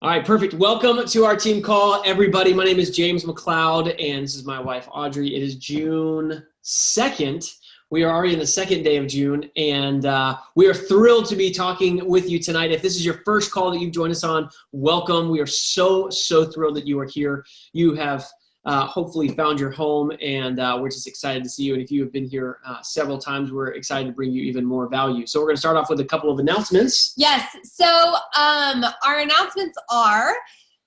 All right, perfect. Welcome to our team call, everybody. My name is James McLeod, and this is my wife, Audrey. It is June 2nd. We are already in the second day of June, and we are thrilled to be talking with you tonight. If this is your first call that you've joined us on, welcome. We are so thrilled that you are here. You have hopefully found your home, and we're just excited to see you. And if you have been here several times, we're excited to bring you even more value. So we're going to start off with a couple of announcements. Yes. So our announcements are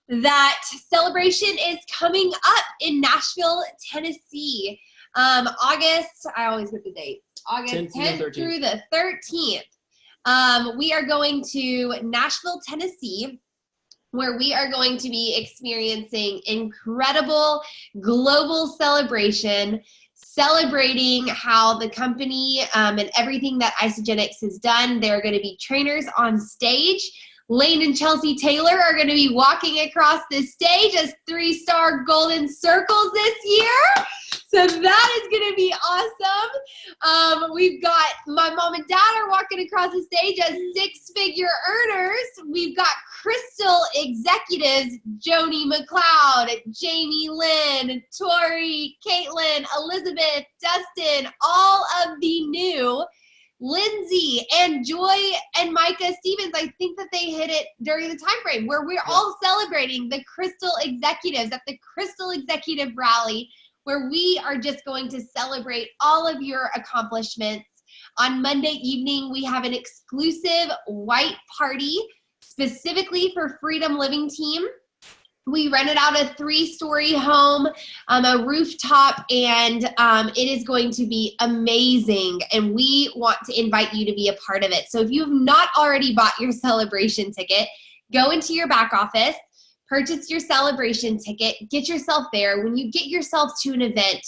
that Celebration is coming up in Nashville, Tennessee. August, I always get the dates. August 10th through the 13th. We are going to Nashville, Tennessee, where we are going to be experiencing incredible global celebration, celebrating how the company and everything that Isagenix has done. There are going to be trainers on stage. Lane and Chelsea Taylor are going to be walking across this stage as 3-star golden circles this year. So that is going to be awesome. We've got my mom and dad are walking across the stage as 6-figure earners. We've got Crystal executives, Joni McLeod, Jamie Lynn, Tori, Caitlin, Elizabeth, Dustin, all of the new. Lindsay and Joy and Micah Stevens, I think that they hit it during the time frame where we're all celebrating the Crystal executives at the Crystal Executive Rally, where we are just going to celebrate all of your accomplishments. On Monday evening, we have an exclusive white party specifically for Freedom Living Team. We rented out a 3-story home, a rooftop, and it is going to be amazing. And we want to invite you to be a part of it. So if you have not already bought your celebration ticket, go into your back office, purchase your celebration ticket, get yourself there. When you get yourself to an event,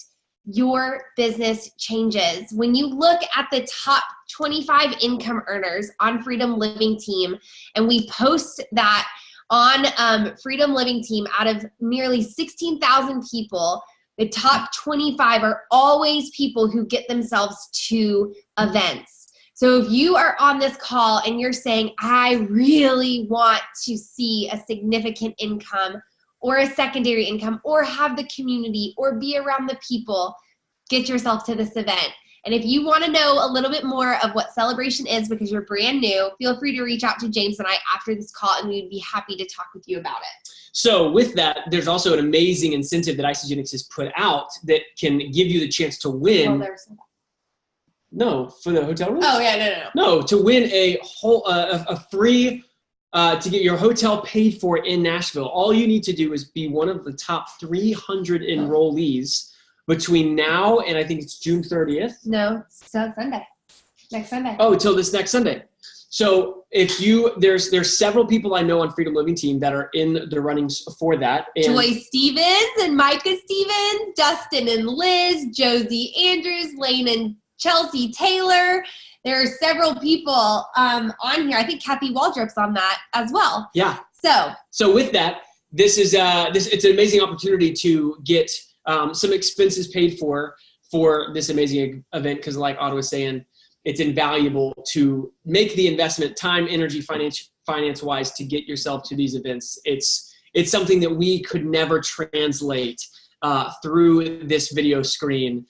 your business changes. When you look at the top 25 income earners on Freedom Living Team, and we post that on Freedom Living Team, out of nearly 16,000 people, the top 25 are always people who get themselves to events. So if you are on this call and you're saying, I really want to see a significant income or a secondary income or have the community or be around the people, get yourself to this event. And if you want to know a little bit more of what Celebration is because you're brand new, feel free to reach out to James and I after this call, and we'd be happy to talk with you about it. So with that, there's also an amazing incentive that Isagenix has put out that can give you the chance to win. No, for the hotel rooms? Oh, yeah, No, to win a whole a free to get your hotel paid for in Nashville. All you need to do is be one of the top 300 enrollees between now and I think it's June 30th. No, so Sunday. Next Sunday. Oh, until this next Sunday. So if there's several people I know on Freedom Living Team that are in the runnings for that. And Joy Stevens and Micah Stevens, Dustin and Liz, Josie Andrews, Lane and Chelsea Taylor. There are several people on here. I think Kathy Waldrop's on that as well. Yeah. So with that, this is it's an amazing opportunity to get some expenses paid for this amazing event, because like Otto was saying, it's invaluable to make the investment, time, energy, finance-wise, to get yourself to these events. It's something that we could never translate through this video screen,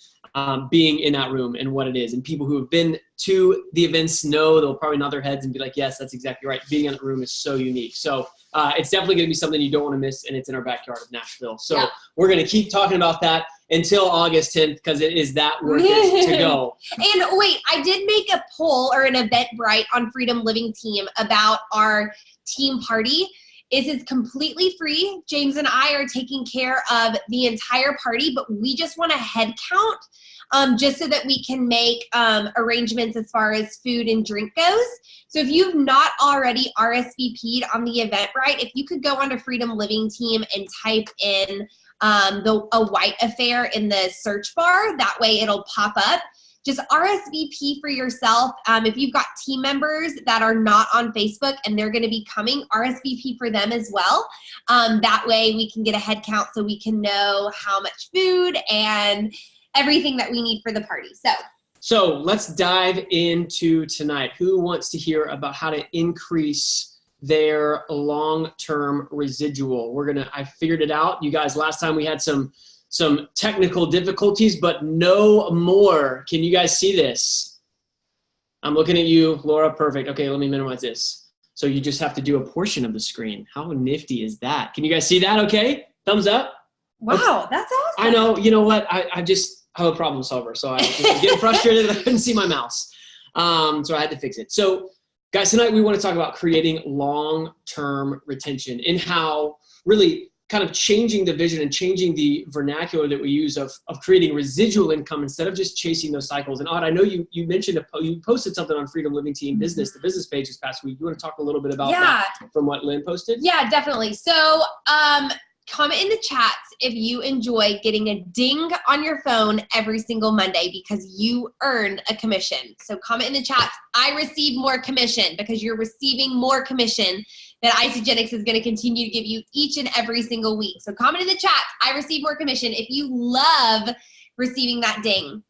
being in that room and what it is. And people who have been to the events know, they'll probably nod their heads and be like, yes, that's exactly right. Being in that room is so unique. So it's definitely going to be something you don't want to miss, and it's in our backyard of Nashville. So we're going to keep talking about that until August 10th, because it is that worth it to go. And wait, I did make a poll or an Eventbrite on Freedom Living Team about our team party. It is completely free. James and I are taking care of the entire party, but we just want a head count just so that we can make arrangements as far as food and drink goes. So if you've not already RSVP'd on the Eventbrite, if you could go onto Freedom Living Team and type in a white affair in the search bar, that way it'll pop up. Just RSVP for yourself. If you've got team members that are not on Facebook and they're going to be coming, RSVP for them as well. That way we can get a head count so we can know how much food and everything that we need for the party. So let's dive into tonight. Who wants to hear about how to increase their long-term residual. I figured it out. You guys, last time we had some technical difficulties, but no more. Can you guys see this? I'm looking at you, Laura. Perfect. Okay, let me minimize this. So you just have to do a portion of the screen. How nifty is that? Can you guys see that okay? Thumbs up. Wow, that's awesome. I know. You know what? I'm a problem solver. So I was getting frustrated that I couldn't see my mouse. So I had to fix it. So guys, tonight we want to talk about creating long-term retention and how really kind of changing the vision and changing the vernacular that we use of creating residual income instead of just chasing those cycles. And Aude, I know you mentioned, you posted something on Freedom Living Team Business, the business page this past week. You want to talk a little bit about that from what Lynn posted? Yeah, definitely. So comment in the chats if you enjoy getting a ding on your phone every single Monday because you earned a commission. So comment in the chats, I receive more commission, because you're receiving more commission that Isagenix is going to continue to give you each and every single week. So comment in the chat, I receive more commission, if you love receiving that ding.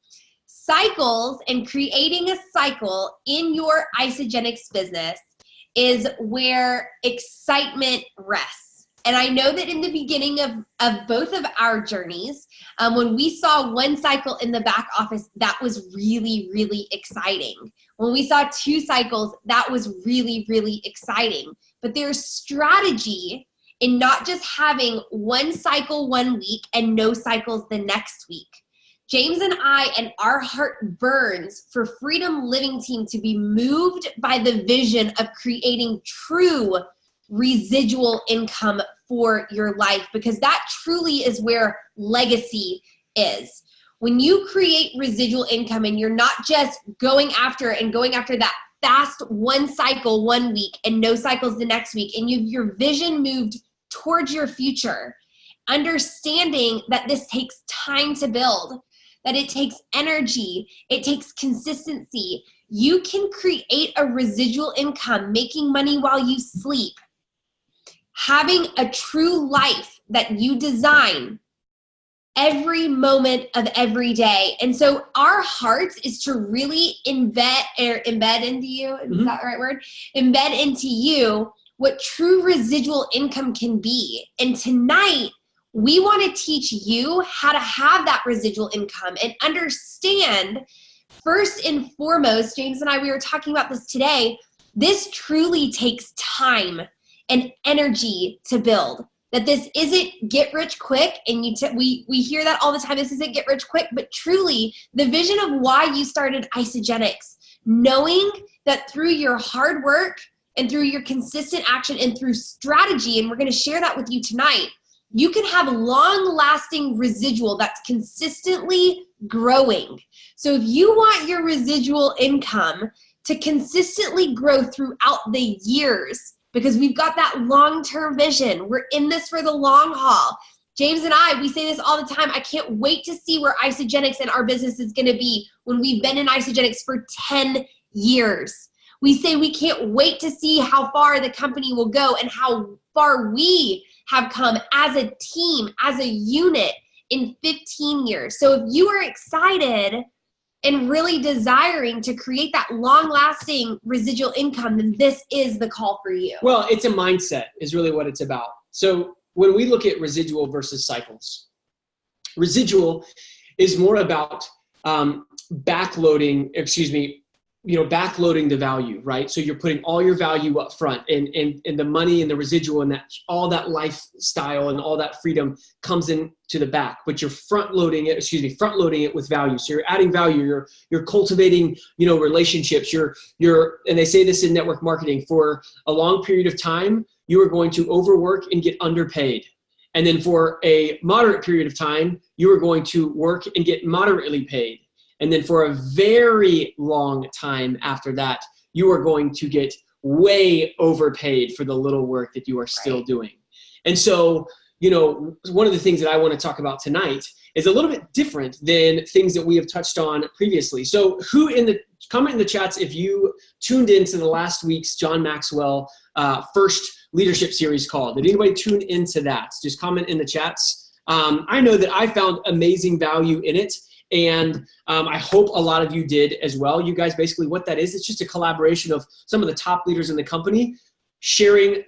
Cycles and creating a cycle in your Isagenix business is where excitement rests. And I know that in the beginning of both of our journeys, when we saw one cycle in the back office, that was really, really exciting. When we saw 2 cycles, that was really, really exciting. But there's strategy in not just having one cycle one week and no cycles the next week. James and I, and our heart burns for Freedom Living Team to be moved by the vision of creating true residual income for your life, because that truly is where legacy is. When you create residual income and you're not just going after that fast one cycle one week and no cycles the next week, and your vision moved towards your future, understanding that this takes time to build, that it takes energy, it takes consistency. You can create a residual income, making money while you sleep, having a true life that you design every moment of every day. And so our heart is to really embed into you, is that the right word? Embed into you what true residual income can be. And tonight, we want to teach you how to have that residual income and understand, first and foremost, James and I, we were talking about this today, this truly takes time and energy to build. That this isn't get rich quick, and we hear that all the time, this isn't get rich quick, but truly the vision of why you started Isagenix, knowing that through your hard work and through your consistent action and through strategy, and we're going to share that with you tonight, you can have long-lasting residual that's consistently growing. So if you want your residual income to consistently grow throughout the years, because we've got that long-term vision. We're in this for the long haul. James and I, we say this all the time. I can't wait to see where Isagenix and our business is going to be when we've been in Isagenix for 10 years. We say we can't wait to see how far the company will go and how far we have come as a team, as a unit in 15 years. So if you are excited and really desiring to create that long-lasting residual income, then this is the call for you. Well, it's a mindset is really what it's about. So when we look at residual versus cycles, residual is more about backloading the value, right? So you're putting all your value up front, and the money and the residual and that all that lifestyle and all that freedom comes in to the back, but you're front loading it with value. So you're adding value, you're cultivating, relationships, and they say this in network marketing, for a long period of time, you are going to overwork and get underpaid. And then for a moderate period of time, you are going to work and get moderately paid. And then for a very long time after that, you are going to get way overpaid for the little work that you are still doing. And so, one of the things that I want to talk about tonight is a little bit different than things that we have touched on previously. So comment in the chats if you tuned into the last week's John Maxwell first leadership series call. Did anybody tune into that? Just comment in the chats. I know that I found amazing value in it. And I hope a lot of you did as well. You guys, basically what that is, it's just a collaboration of some of the top leaders in the company sharing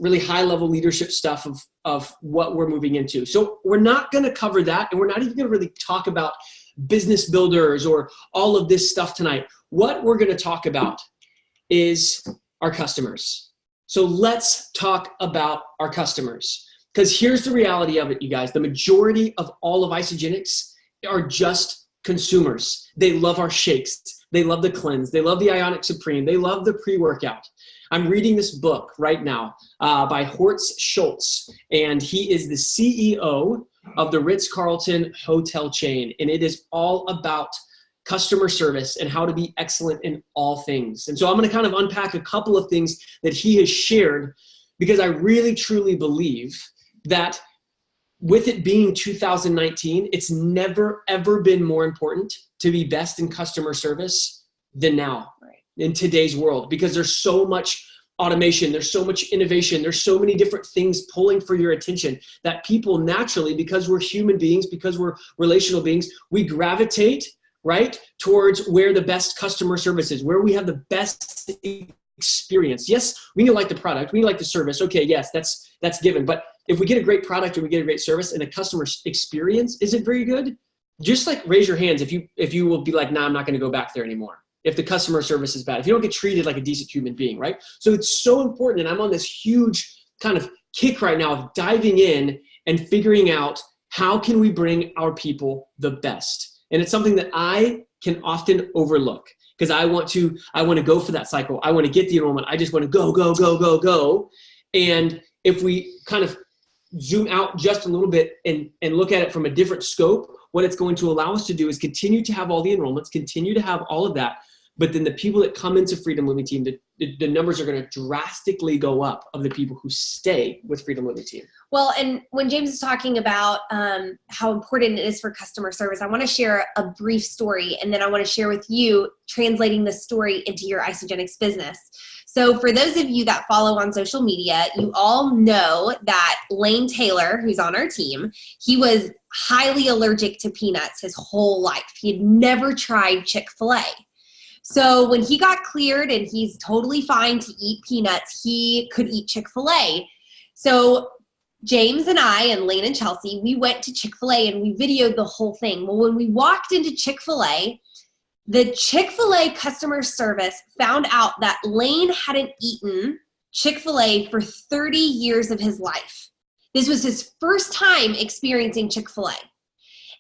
really high-level leadership stuff of what we're moving into. So we're not going to cover that, and we're not even going to really talk about business builders or all of this stuff tonight. What we're going to talk about is our customers. So let's talk about our customers, because here's the reality of it, you guys. The majority of all of Isagenix are just consumers. They love our shakes. They love the cleanse. They love the Ionic Supreme. They love the pre-workout. I'm reading this book right now by Horst Schultz, and he is the CEO of the Ritz-Carlton hotel chain, and it is all about customer service and how to be excellent in all things. And so I'm going to kind of unpack a couple of things that he has shared, because I really truly believe that with it being 2019, it's never, ever been more important to be best in customer service than now in today's world, because there's so much automation, there's so much innovation, there's so many different things pulling for your attention that people naturally, because we're human beings, because we're relational beings, we gravitate right towards where the best customer service is, where we have the best experience. Yes, we need to like the product, we need to like the service. Okay, yes, that's given. But if we get a great product and we get a great service and the customer experience isn't very good, just like raise your hands if you will be like, nah, I'm not going to go back there anymore. If the customer service is bad, if you don't get treated like a decent human being, right? So it's so important. And I'm on this huge kind of kick right now of diving in and figuring out how can we bring our people the best. And it's something that I can often overlook, because I want to go for that cycle. I want to get the enrollment. I just want to go. And if we kind of zoom out just a little bit and look at it from a different scope, what it's going to allow us to do is continue to have all the enrollments, continue to have all of that. But then the people that come into Freedom Living Team, the numbers are going to drastically go up of the people who stay with Freedom Living Team. Well, and when James is talking about how important it is for customer service, I want to share a brief story, and then I want to share with you translating the story into your Isagenix business. So for those of you that follow on social media, you all know that Lane Taylor, who's on our team, he was highly allergic to peanuts his whole life. He had never tried Chick-fil-A. So when he got cleared and he's totally fine to eat peanuts, he could eat Chick-fil-A. So James and I and Lane and Chelsea, we went to Chick-fil-A and we videoed the whole thing. Well, when we walked into Chick-fil-A, the Chick-fil-A customer service found out that Lane hadn't eaten Chick-fil-A for 30 years of his life. This was his first time experiencing Chick-fil-A.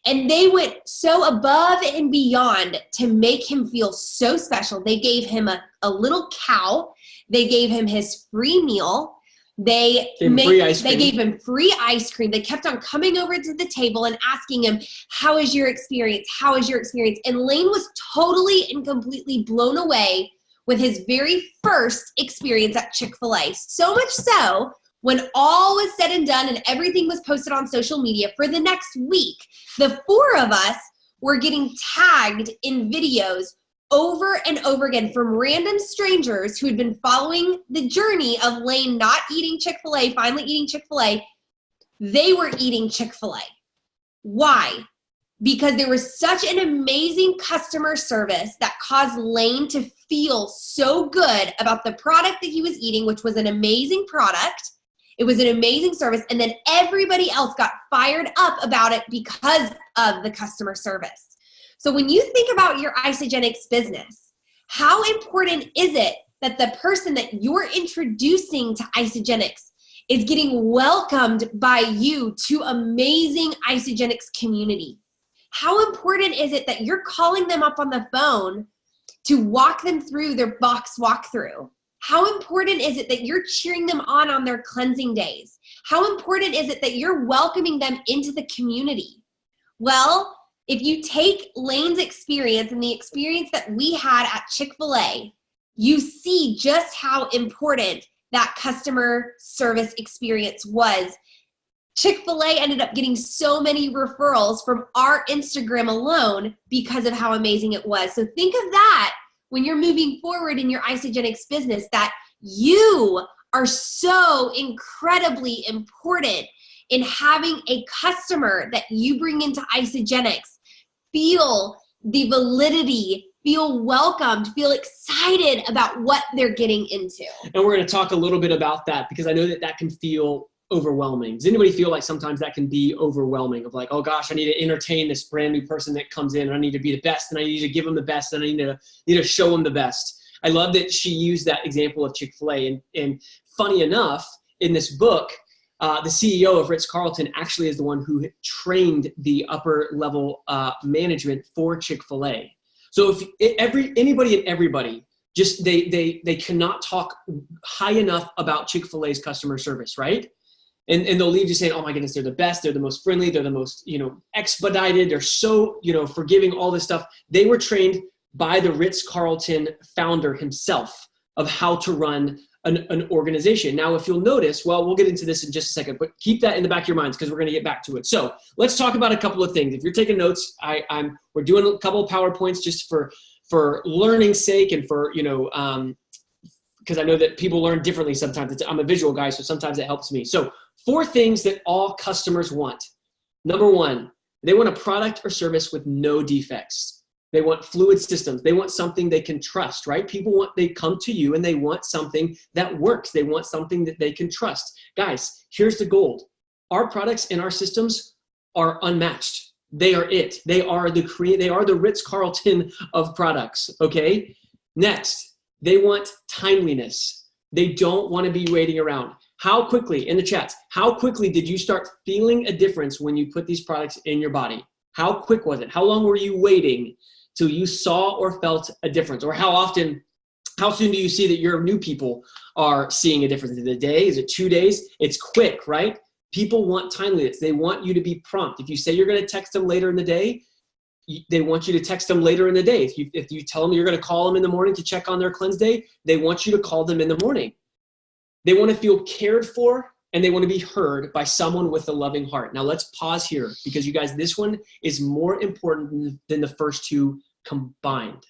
And they went so above and beyond to make him feel so special. They gave him a little cow. They gave him his free meal. They gave him free ice cream. They kept on coming over to the table and asking him, how is your experience? How is your experience? And Lane was totally and completely blown away with his very first experience at Chick-fil-A. So much so, when all was said and done and everything was posted on social media for the next week, the four of us were getting tagged in videos over and over again from random strangers who had been following the journey of Lane not eating Chick-fil-A, finally eating Chick-fil-A. They were eating Chick-fil-A. Why? Because there was such an amazing customer service that caused Lane to feel so good about the product that he was eating, which was an amazing product. It was an amazing service. And then everybody else got fired up about it because of the customer service. So when you think about your Isagenix business, how important is it that the person that you're introducing to Isagenix is getting welcomed by you to amazing Isagenix community? How important is it that you're calling them up on the phone to walk them through their box walkthrough? How important is it that you're cheering them on their cleansing days? How important is it that you're welcoming them into the community? Well, if you take Lane's experience and the experience that we had at Chick-fil-A, you see just how important that customer service experience was. Chick-fil-A ended up getting so many referrals from our Instagram alone because of how amazing it was. So think of that when you're moving forward in your Isagenix business, that you are so incredibly important in having a customer that you bring into Isagenix feel the validity feel welcomed, feel excited about what they're getting into. And we're going to talk a little bit about that because I know that that can feel overwhelming. Does anybody feel like sometimes that can be overwhelming of like, oh gosh, I need to entertain this brand new person that comes in and I need to be the best and I need to give them the best and I need to show them the best. I love that she used that example of Chick-fil-A. And funny enough, in this book, the CEO of Ritz-Carlton actually is the one who trained the upper level management for Chick-fil-A. So if anybody and everybody just they cannot talk high enough about Chick-fil-A's customer service, right? And they'll leave you saying, oh my goodness, they're the best, they're the most friendly, they're the most, expedited, they're so, forgiving, all this stuff. They were trained by the Ritz-Carlton founder himself of how to run an organization. Now, if you'll notice, well, we'll get into this in just a second, but keep that in the back of your minds because we're going to get back to it. So let's talk about a couple of things. If you're taking notes, we're doing a couple of PowerPoints just for learning's sake and for, because I know that people learn differently sometimes. I'm a visual guy, so sometimes it helps me. So 4 things that all customers want. Number 1, they want a product or service with no defects. They want fluid systems. They want something they can trust, right? They come to you and they want something that works. They want something that they can trust. Guys, here's the gold. Our products and our systems are unmatched. They are it. They are the Ritz-Carlton of products, okay? Next, they want timeliness. They don't want to be waiting around. How quickly, in the chats, how quickly did you start feeling a difference when you put these products in your body? How quick was it? How long were you waiting till you saw or felt a difference? Or how soon do you see that your new people are seeing a difference? Is it a day? Is it 2 days? It's quick, right? People want timeliness. They want you to be prompt. If you say you're going to text them later in the day, they want you to text them later in the day. If you tell them you're going to call them in the morning to check on their cleanse day, they want you to call them in the morning. They want to feel cared for and they want to be heard by someone with a loving heart. Now let's pause here because you guys, this one is more important than the first 2 combined.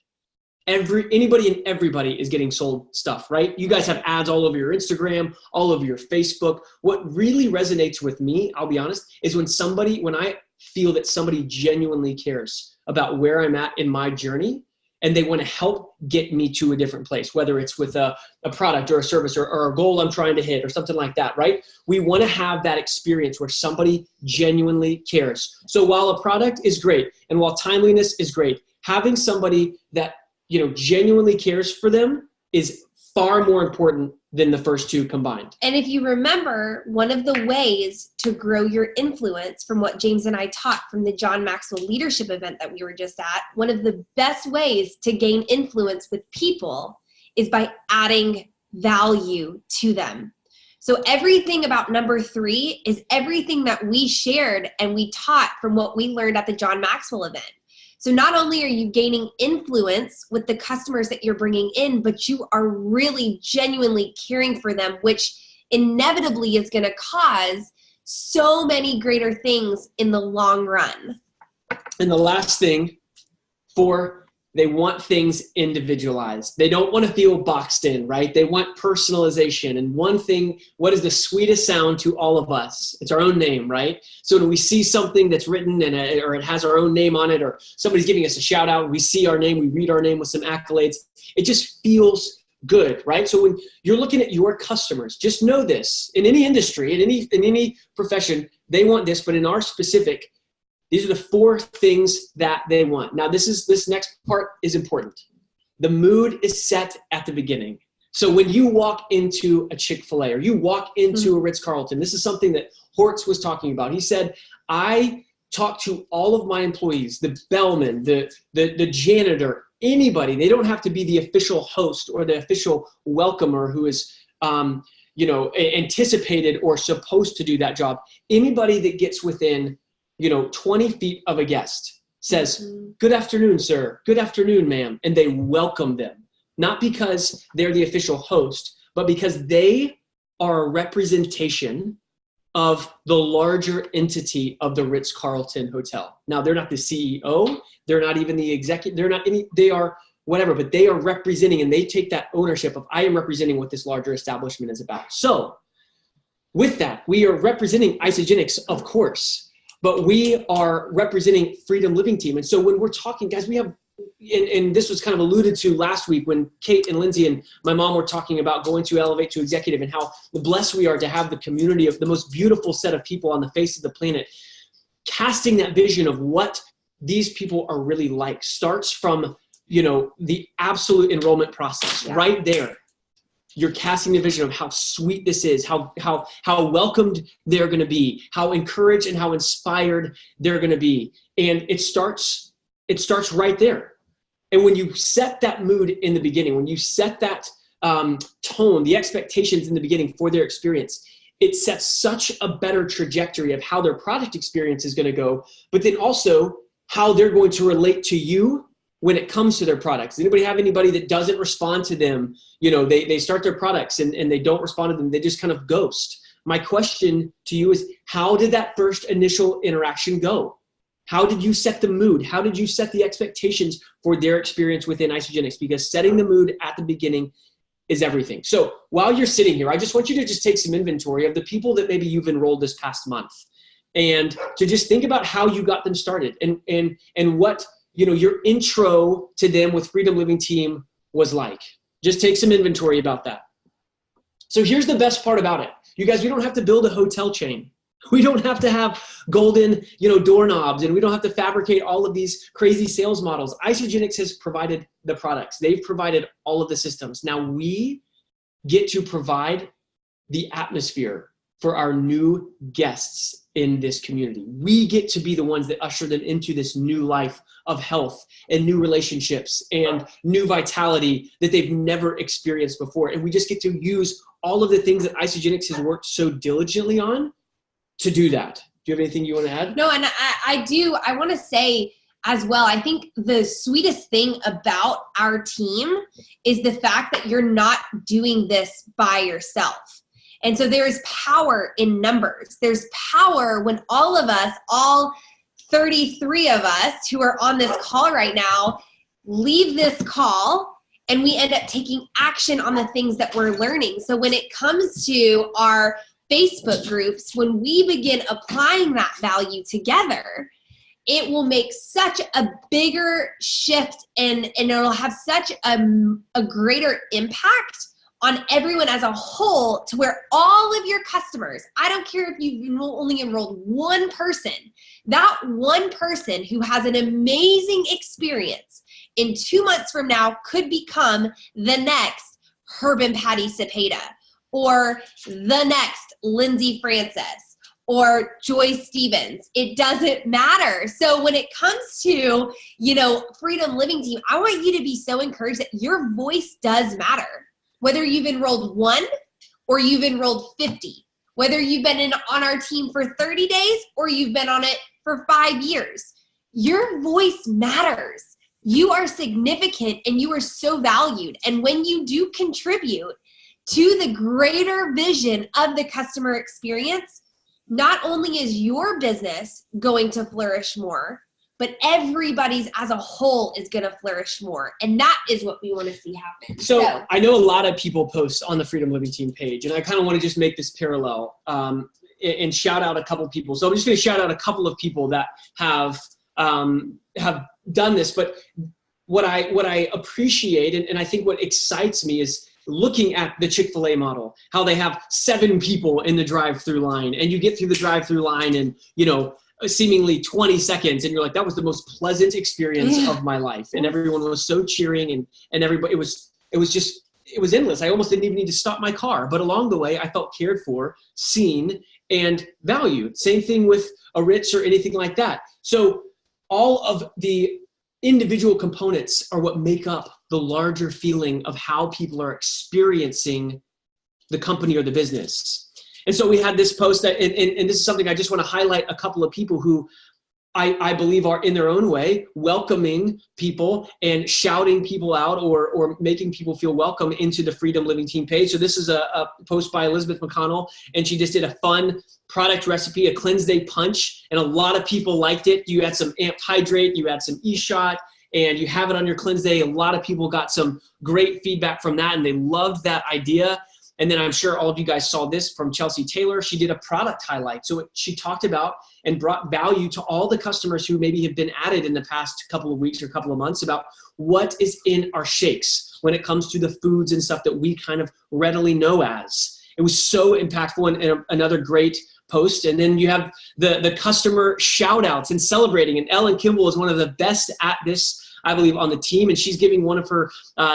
Anybody and everybody is getting sold stuff, right? You guys have ads all over your Instagram, all over your Facebook. What really resonates with me, I'll be honest, is when I feel that somebody genuinely cares about where I'm at in my journey and they want to help get me to a different place, whether it's with a product or a service or a goal I'm trying to hit or something like that, right? We want to have that experience where somebody genuinely cares. So while a product is great and while timeliness is great, having somebody that genuinely cares for them is far more important than the first 2 combined. And if you remember, one of the ways to grow your influence from what James and I taught from the John Maxwell leadership event that we were just at, one of the best ways to gain influence with people is by adding value to them. So everything about number 3 is everything that we shared and we taught from what we learned at the John Maxwell event. So not only are you gaining influence with the customers that you're bringing in, but you are really genuinely caring for them, which inevitably is going to cause so many greater things in the long run. And the last thing, 4, they want things individualized. They don't want to feel boxed in, right? They want personalization. And one thing, what is the sweetest sound to all of us? It's our own name, right? So when we see something that's written or it has our own name on it, or somebody's giving us a shout out, we see our name, we read our name with some accolades, it just feels good, right? So when you're looking at your customers, just know this, in any industry, in any profession, they want this, but in our specific, these are the 4 things that they want. Now, this next part is important. The mood is set at the beginning. So when you walk into a Chick-fil-A or you walk into a Ritz-Carlton, this is something that Hortz was talking about. He said, I talk to all of my employees, the bellman, the janitor, anybody. They don't have to be the official host or the official welcomer who is anticipated or supposed to do that job. Anybody that gets within 20 feet of a guest says, good afternoon, sir. Good afternoon, ma'am. And they welcome them, not because they're the official host, but because they are a representation of the larger entity of the Ritz-Carlton Hotel. Now, they're not the CEO. They're not even the executive. They are whatever, but they are representing and they take that ownership of, I am representing what this larger establishment is about. So with that, we are representing Isagenix, of course, but we are representing Freedom Living Team. And so when we're talking, guys, we have and this was kind of alluded to last week when Kate and Lindsay and my mom were talking about going to Elevate to Executive and how blessed we are to have the community of the most beautiful set of people on the face of the planet. Casting that vision of what these people are really like starts from, the absolute enrollment process right there. You're casting the vision of how sweet this is, how welcomed they're going to be, how encouraged and how inspired they're going to be. And it starts right there. And when you set that mood in the beginning, when you set that tone, the expectations in the beginning for their experience, it sets such a better trajectory of how their product experience is going to go, but then also how they're going to relate to you when it comes to their products. Does anybody have anybody that doesn't respond to them? They start their products and they don't respond to them. They just kind of ghost. My question to you is, how did that first initial interaction go? How did you set the mood? How did you set the expectations for their experience within Isagenix? Because setting the mood at the beginning is everything. So while you're sitting here, I just want you to just take some inventory of the people that maybe you've enrolled this past month, and to just think about how you got them started and what your intro to them with Freedom Living Team was like. Just take some inventory about that. So here's the best part about it. You guys, we don't have to build a hotel chain. We don't have to have golden, doorknobs, and we don't have to fabricate all of these crazy sales models. Isagenix has provided the products. They've provided all of the systems. Now we get to provide the atmosphere for our new guests in this community. We get to be the ones that usher them into this new life of health and new relationships and new vitality that they've never experienced before. And we just get to use all of the things that Isagenix has worked so diligently on to do that. Do you have anything you want to add? No, and I do. I want to say as well, I think the sweetest thing about our team is the fact that you're not doing this by yourself. And so there is power in numbers. There's power when all of us, all 33 of us who are on this call right now, leave this call and we end up taking action on the things that we're learning. So when it comes to our Facebook groups, when we begin applying that value together, it will make such a bigger shift and it'll have such a greater impact on everyone as a whole, to where all of your customers, I don't care if you've only enrolled one person, that one person who has an amazing experience in 2 months from now could become the next Herb and Patty Cepeda, or the next Lindsay Francis, or Joy Stevens. It doesn't matter. So when it comes to, Freedom Living Team, I want you to be so encouraged that your voice does matter. Whether you've enrolled 1 or you've enrolled 50, whether you've been on our team for 30 days or you've been on it for 5 years, your voice matters. You are significant and you are so valued. And when you do contribute to the greater vision of the customer experience, not only is your business going to flourish more, but everybody's as a whole is going to flourish more. And that is what we want to see happen. So I know a lot of people post on the Freedom Living Team page, and I kind of want to just make this parallel and shout out a couple of people. So I'm just going to shout out a couple of people that have done this. But what I appreciate, and I think what excites me, is looking at the Chick-fil-A model, how they have 7 people in the drive-through line, and you get through the drive-through line and, seemingly 20 seconds, and you're like, that was the most pleasant experience of my life. And everyone was so cheering, and everybody, it was endless. I almost didn't even need to stop my car, but along the way I felt cared for, seen, and valued. Same thing with a Ritz or anything like that. So all of the individual components are what make up the larger feeling of how people are experiencing the company or the business. And so we had this post that, and this is something I just want to highlight a couple of people who I believe are in their own way welcoming people and shouting people out or making people feel welcome into the Freedom Living Team page. So this is a post by Elizabeth McConnell, and she just did a fun product recipe, a Cleanse Day Punch, and a lot of people liked it. You had some Amped Hydrate, you had some E-Shot, and you have it on your Cleanse Day. A lot of people got some great feedback from that, and they loved that idea. And then I'm sure all of you guys saw this from Chelsea Taylor. She did a product highlight. So she talked about and brought value to all the customers who maybe have been added in the past couple of weeks or couple of months about what is in our shakes when it comes to the foods and stuff that we kind of readily know as. It was so impactful and another great post. And then you have the customer shout outs and celebrating. And Ellen Kimball is one of the best at this, I believe, on the team. And she's giving one of her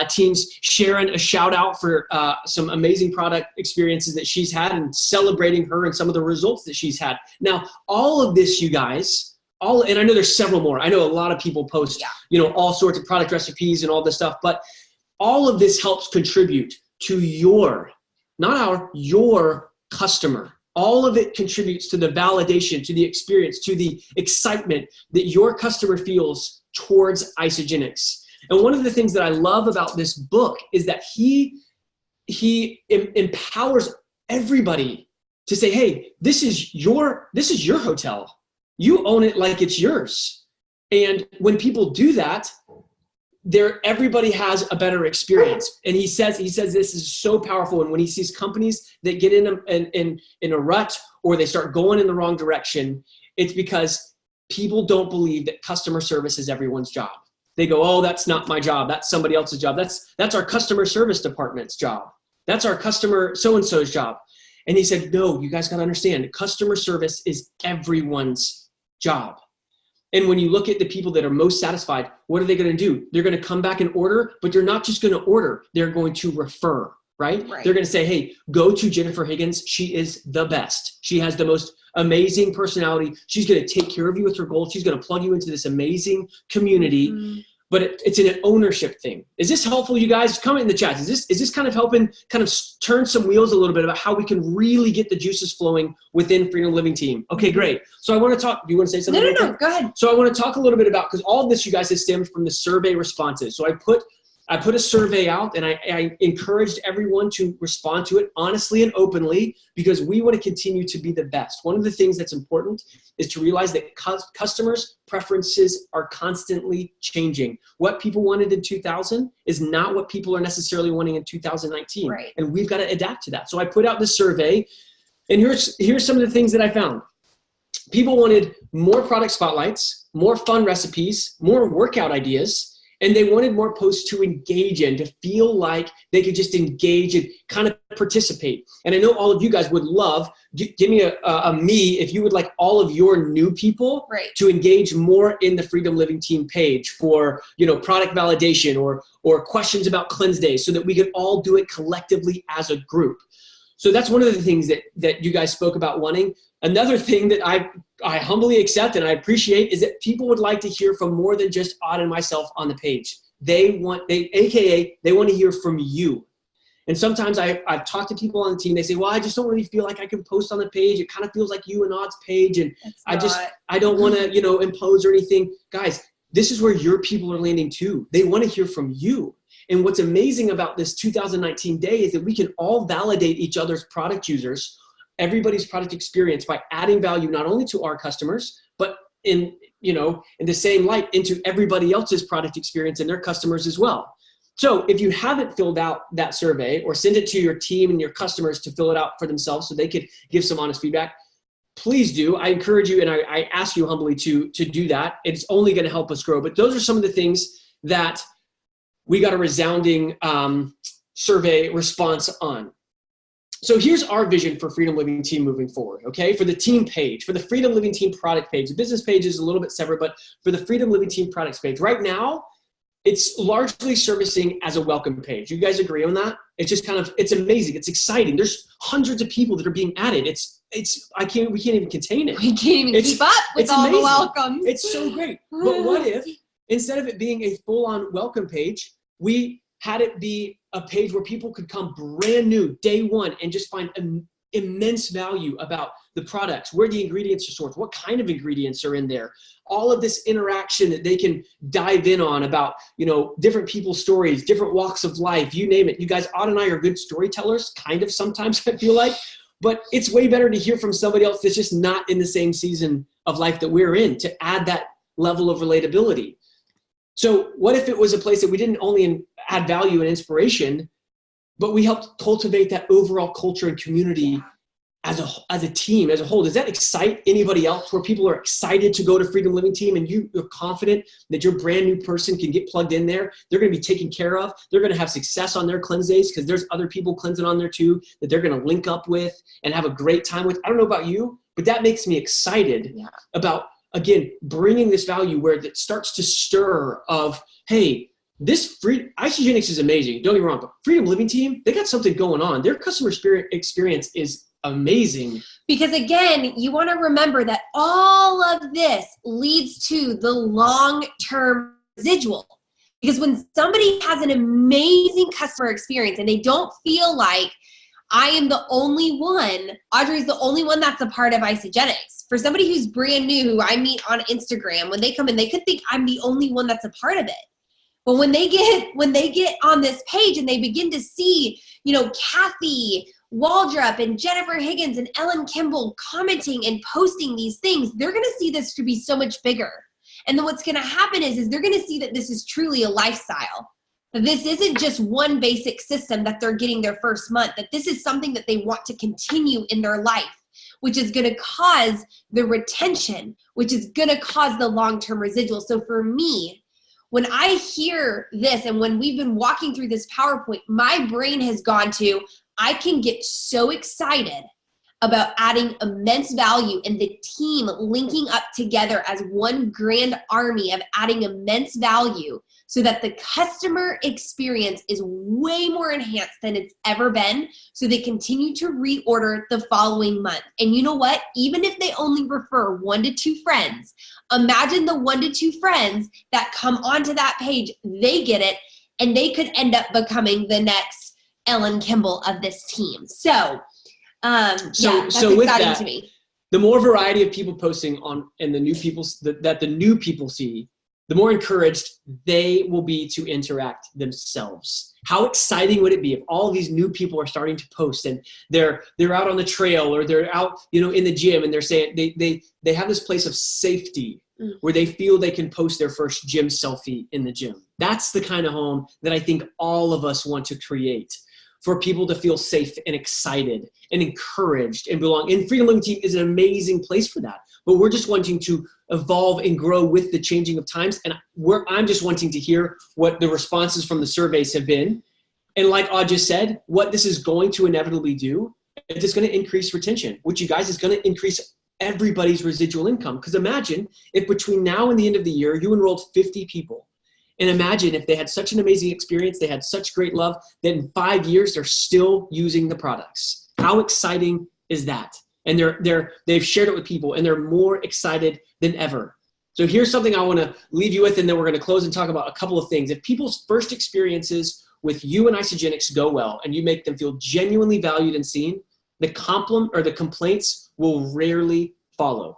teams, Sharon, a shout out for some amazing product experiences that she's had and celebrating her and some of the results that she's had. Now, all of this, you guys, and I know there's several more. I know a lot of people post, all sorts of product recipes and all this stuff, but all of this helps contribute to your customer. All of it contributes to the validation, to the experience, to the excitement that your customer feels towards Isagenix. And one of the things that I love about this book is that he empowers everybody to say, hey, this is your hotel. You own it like it's yours. And when people do that, everybody has a better experience. And he says this is so powerful. And when he sees companies that get in a rut or they start going in the wrong direction, it's because people don't believe that customer service is everyone's job. They go, oh, that's not my job. That's somebody else's job. That's our customer service department's job. That's our customer so-and-so's job. And he said, no, you guys got to understand, customer service is everyone's job. And when you look at the people that are most satisfied, what are they going to do? They're going to come back and order, but they're not just going to order. They're going to refer, right? They're going to say, hey, go to Jennifer Higgins. She is the best. She has the most amazing personality. She's going to take care of you with her goals. She's going to plug you into this amazing community. Mm-hmm. But it's an ownership thing. Is this helpful, you guys? Comment in the chat. Is this kind of helping kind of turn some wheels a little bit about how we can really get the juices flowing within Freedom Living Team? Okay, great. So I want to talk. Do you want to say something? No, go ahead. So I want to talk a little bit about, because all of this, you guys, has stemmed from the survey responses. So I put a survey out, and I encouraged everyone to respond to it honestly and openly, because we want to continue to be the best. One of the things that's important is to realize that customers' preferences are constantly changing. What people wanted in 2000 is not what people are necessarily wanting in 2019. Right. And we've got to adapt to that. So I put out this survey, and here's some of the things that I found. People wanted more product spotlights, more fun recipes, more workout ideas, and they wanted more posts to engage in, to feel like they could just engage and kind of participate. And I know all of you guys would love, give me a me if you would like all of your new people to engage more in the Freedom Living Team page for, product validation or questions about cleanse days, so that we could all do it collectively as a group. So that's one of the things that you guys spoke about wanting. Another thing that I humbly accept and I appreciate is that people would like to hear from more than just Odd and myself on the page. They want to hear from you. And sometimes I've talked to people on the team. They say, well, I just don't really feel like I can post on the page. It kind of feels like you and Odd's page. And I don't want to, impose or anything. Guys, this is where your people are landing too. They want to hear from you. And what's amazing about this 2019 day is that we can all validate each other's product users, everybody's product experience, by adding value not only to our customers, but in the same light into everybody else's product experience and their customers as well. So if you haven't filled out that survey, or send it to your team and your customers to fill it out for themselves so they could give some honest feedback, please do. I encourage you and I ask you humbly to do that. It's only going to help us grow. But those are some of the things that we got a resounding survey response on. So here's our vision for Freedom Living Team moving forward, okay? For the team page, for the Freedom Living Team product page. The business page is a little bit separate, but for the Freedom Living Team products page, right now, it's largely servicing as a welcome page. You guys agree on that? It's just it's amazing. It's exciting. There's hundreds of people that are being added. We can't even contain it. We can't even keep up with all the welcomes. It's so great. But what if, instead of it being a full-on welcome page, we had it be a page where people could come brand new day one and just find immense value about the products, where the ingredients are sourced, what kind of ingredients are in there, all of this interaction that they can dive in on about, different people's stories, different walks of life, you name it. You guys, Odd and I are good storytellers, kind of sometimes, I feel like, but it's way better to hear from somebody else that's just not in the same season of life that we're in, to add that level of relatability. So what if it was a place that we didn't only add value and inspiration, but we helped cultivate that overall culture and community as a team, as a whole. Does that excite anybody else, where people are excited to go to Freedom Living Team and you're confident that your brand new person can get plugged in there? They're going to be taken care of. They're going to have success on their cleanse days because there's other people cleansing on there too that they're going to link up with and have a great time with. I don't know about you, but that makes me excited about, again, bringing this value where it starts to stir of, hey, this free Isagenix is amazing. Don't get me wrong, but Freedom Living Team, they got something going on. Their customer experience is amazing. Because again, you want to remember that all of this leads to the long-term residual. Because when somebody has an amazing customer experience and they don't feel like I am the only one, Audrey's the only one that's a part of Isagenix. For somebody who's brand new, who I meet on Instagram, when they come in, they could think I'm the only one that's a part of it. But when they get on this page and they begin to see, Kathy Waldrop and Jennifer Higgins and Ellen Kimball commenting and posting these things, they're going to see this to be so much bigger. And then what's going to happen is they're going to see that this is truly a lifestyle. That this isn't just one basic system that they're getting their first month, that this is something that they want to continue in their life, which is going to cause the retention, which is going to cause the long-term residual. So for me, when I hear this and when we've been walking through this PowerPoint, my brain has gone to, I can get so excited about adding immense value and the team linking up together as one grand army of adding immense value so that the customer experience is way more enhanced than it's ever been, so they continue to reorder the following month. And you know what? Even if they only refer 1 to 2 friends, imagine the 1 to 2 friends that come onto that page, they get it, and they could end up becoming the next Ellen Kimball of this team. So that's with exciting that, to me. The more variety of people posting on, and the new people that the new people see, the more encouraged they will be to interact themselves. How exciting would it be if all these new people are starting to post and they're out on the trail or they're out, in the gym, and they're saying they have this place of safety where they feel they can post their first gym selfie in the gym. That's the kind of home that I think all of us want to create, for people to feel safe and excited and encouraged and belong. And Freedom Living Team is an amazing place for that. But we're just wanting to evolve and grow with the changing of times. And I'm just wanting to hear what the responses from the surveys have been. And like Aud just said, what this is going to inevitably do, is it's going to increase retention, which, you guys, is going to increase everybody's residual income. Because imagine if between now and the end of the year, you enrolled 50 people. And imagine if they had such an amazing experience, they had such great love, that in 5 years, they're still using the products. How exciting is that? And they've shared it with people, and they're more excited than ever. So here's something I want to leave you with, and then we're going to close and talk about a couple of things. If people's first experiences with you and Isagenix go well, and you make them feel genuinely valued and seen, the complaints will rarely follow.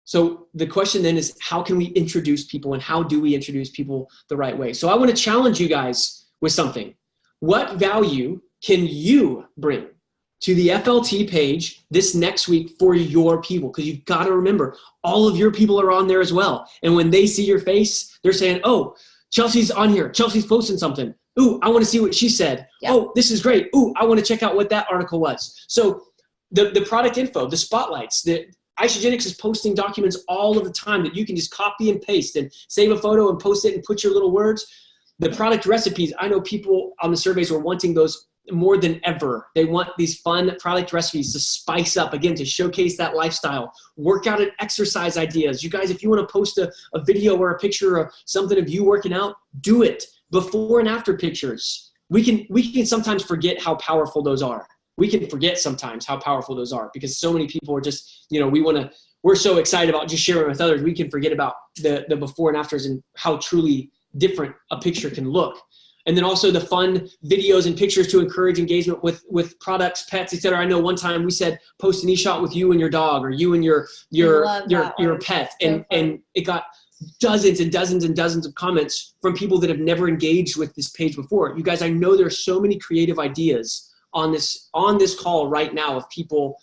So the question then is, how can we introduce people, and how do we introduce people the right way? So I want to challenge you guys with something. What value can you bring to the FLT page this next week for your people? Because you've got to remember, all of your people are on there as well. And when they see your face, they're saying, oh, Chelsea's on here. Chelsea's posting something. Ooh, I want to see what she said. Yep. Oh, this is great. Ooh, I want to check out what that article was. So the product info, the spotlights, Isagenix is posting documents all of the time that you can just copy and paste and save a photo and post it and put your little words. The product recipes, I know people on the surveys were wanting those more than ever. They want these fun product recipes to spice up, again, to showcase that lifestyle. Workout and exercise ideas. You guys, if you want to post a video or a picture or something of you working out, do it. Before and after pictures. We can sometimes forget how powerful those are. We can forget sometimes how powerful those are, because so many people are just, we're so excited about just sharing with others. We can forget about the before and afters and how truly different a picture can look. And then also the fun videos and pictures to encourage engagement with products, pets, etc. I know one time we said, post an e-shot with you and your dog, or you and your pet. And it got dozens and dozens and dozens of comments from people that have never engaged with this page before. You guys, I know there's so many creative ideas on this call right now of people,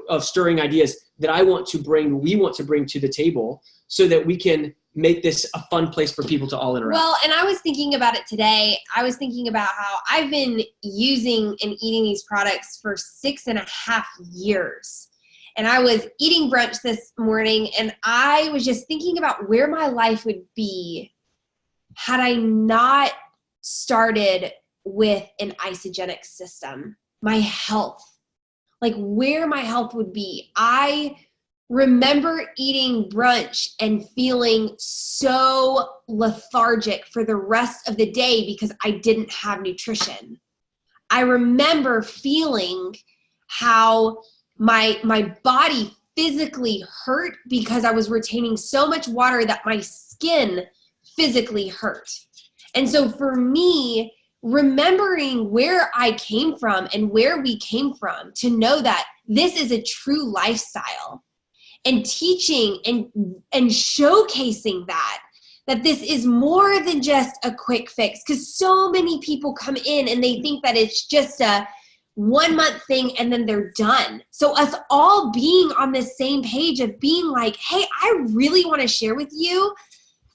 of stirring ideas that we want to bring to the table, so that we can make this a fun place for people to all interact. Well, and I was thinking about it today. I was thinking about how I've been using and eating these products for 6.5 years. And I was eating brunch this morning, and I was just thinking about where my life would be had I not started with an isogenic system. My health, like where my health would be. I remember eating brunch and feeling so lethargic for the rest of the day because I didn't have nutrition. I remember feeling how my body physically hurt because I was retaining so much water that my skin physically hurt. And so for me, remembering where I came from and where we came from to know that this is a true lifestyle, and teaching and showcasing that this is more than just a quick fix, because so many people come in and they think that it's just a 1 month thing and then they're done. So us all being on the same page of being like, hey, I really want to share with you.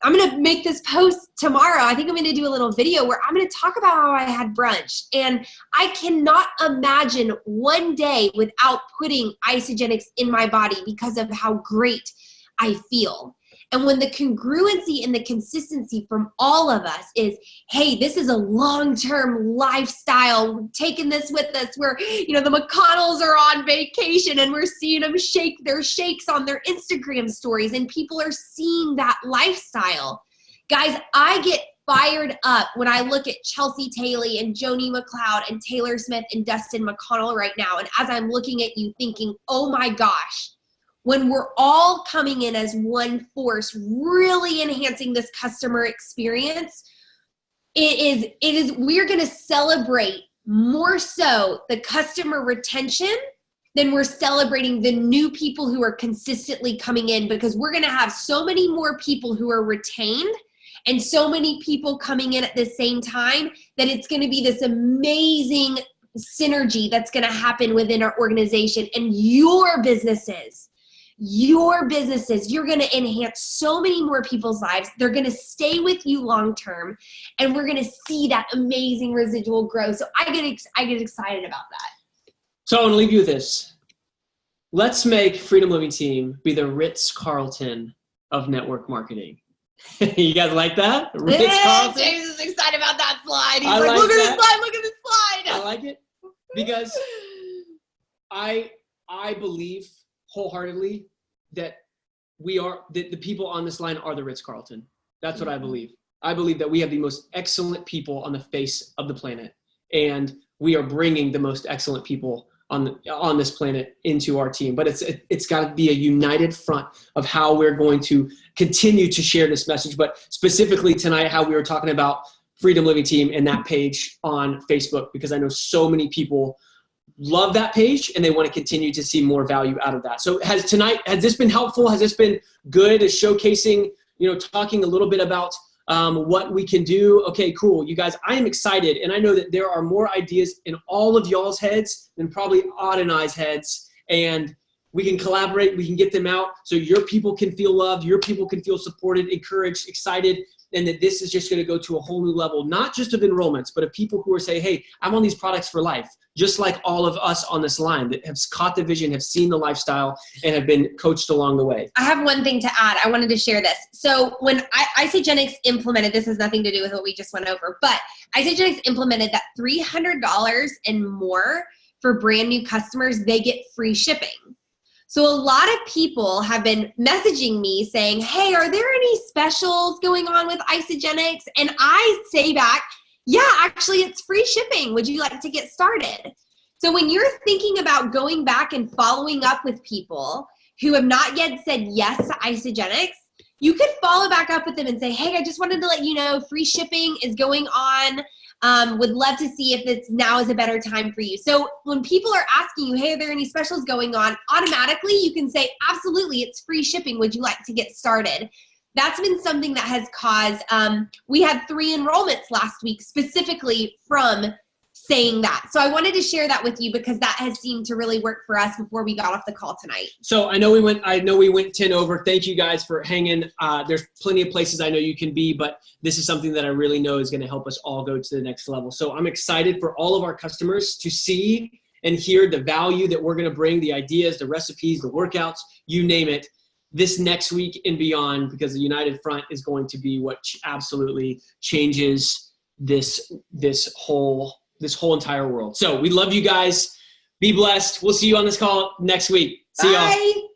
I'm going to make this post tomorrow. I think I'm going to do a little video where I'm going to talk about how I had brunch. And I cannot imagine one day without putting isogenics in my body because of how great I feel. And when the congruency and the consistency from all of us is, hey, this is a long-term lifestyle. We're taking this with us. We're, the McConnells are on vacation and we're seeing them shake their shakes on their Instagram stories, and people are seeing that lifestyle. Guys, I get fired up when I look at Chelsea Taylor and Joni McLeod and Taylor Smith and Dustin McConnell right now. And as I'm looking at you thinking, oh my gosh, when we're all coming in as one force, really enhancing this customer experience, we're going to celebrate more so the customer retention than we're celebrating the new people who are consistently coming in, because we're going to have so many more people who are retained and so many people coming in at the same time that it's going to be this amazing synergy that's going to happen within our organization. And your businesses, you're going to enhance so many more people's lives. They're going to stay with you long term, and we're going to see that amazing residual growth. So I get excited about that. So I want to leave you with this. Let's make Freedom Living Team be the Ritz-Carlton of network marketing. You guys like that? Ritz-Carlton? James is excited about that slide. He's I like, like look at that. this slide, look at this slide. I like it because I believe wholeheartedly that the people on this line are the Ritz-Carlton. That's what I believe. I believe that we have the most excellent people on the face of the planet, and we are bringing the most excellent people on this planet into our team. But it's got to be a united front of how we're going to continue to share this message. But specifically tonight, how we were talking about Freedom Living Team and that page on Facebook, because I know so many people love that page and they want to continue to see more value out of that. So has this been helpful? Has this been good at showcasing, talking a little bit about what we can do? Okay, cool. You guys, I am excited. And I know that there are more ideas in all of y'all's heads than probably Odd and I's heads. And we can collaborate. We can get them out so your people can feel loved. Your people can feel supported, encouraged, excited. And that this is just going to go to a whole new level, not just of enrollments, but of people who are saying, hey, I'm on these products for life, just like all of us on this line that have caught the vision, have seen the lifestyle, and have been coached along the way. I have one thing to add. I wanted to share this. So when Isogenics implemented, this has nothing to do with what we just went over, but Isogenics implemented that $300 and more for brand new customers, they get free shipping. So a lot of people have been messaging me saying, hey, are there any specials going on with Isogenics? And I say back, yeah, actually it's free shipping. Would you like to get started? So when you're thinking about going back and following up with people who have not yet said yes to Isogenics, you could follow back up with them and say, hey, I just wanted to let you know free shipping is going on. Would love to see if now is a better time for you. So when people are asking you, hey, are there any specials going on? Automatically you can say, absolutely, it's free shipping. Would you like to get started? That's been something that has caused, we had 3 enrollments last week specifically from saying that. So I wanted to share that with you because that has seemed to really work for us before we got off the call tonight. So I know we went 10 over. Thank you guys for hanging. There's plenty of places I know you can be, but this is something that I really know is going to help us all go to the next level. So I'm excited for all of our customers to see and hear the value that we're going to bring, the ideas, the recipes, the workouts, you name it, this next week and beyond, because the United Front is going to be what absolutely changes this whole entire world. So we love you guys. Be blessed. We'll see you on this call next week. See y'all. Bye.